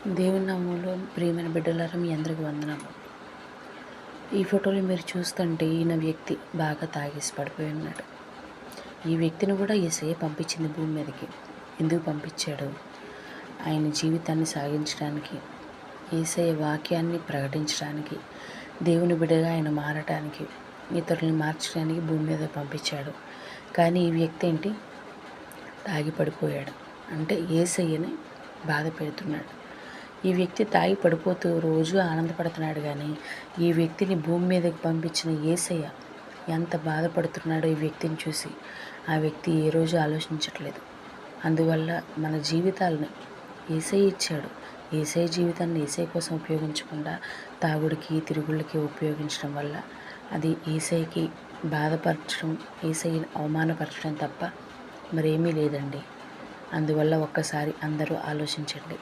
దేవుని నామములో ప్రియమైన బిడ్డలారా మీ అందరికి వందనాలు. ఈ ఫోటోలో మీరు చూస్తుంటే ఈయన వ్యక్తి బాగా తాగేసి పడిపోయి ఉన్నాడు. ఈ వ్యక్తిని కూడా యేసయ్య పంపించింది భూమి మీదకి. ఎందుకు పంపించాడు? ఆయన జీవితాన్ని సాగించడానికి, యేసయ్య వాక్యాన్ని ప్రకటించడానికి, దేవుని బిడ్డగా ఆయన మారటానికి, ఇతరులను మార్చడానికి భూమి మీద పంపించాడు. కానీ ఈ వ్యక్తి ఏంటి? తాగి పడిపోయాడు. అంటే యేసయ్యని బాధ పెడుతున్నాడు. ఈ వ్యక్తి తాగి పడిపోతూ రోజు ఆనందపడుతున్నాడు. కానీ ఈ వ్యక్తిని భూమి మీదకి పంపించిన యేసయ్య ఎంత బాధపడుతున్నాడో ఈ వ్యక్తిని చూసి ఆ వ్యక్తి ఏ రోజు ఆలోచించట్లేదు. అందువల్ల మన జీవితాలని యేసయ్య ఇచ్చాడు. యేసయ్య జీవితాన్ని యేసయ్య కోసం ఉపయోగించకుండా తాగుడికి తిరుగుళ్ళకి ఉపయోగించడం వల్ల అది యేసయ్యకి బాధపరచడం, యేసయ్యని అవమానపరచడం తప్ప మరేమీ లేదండి. అందువల్ల ఒక్కసారి అందరూ ఆలోచించండి.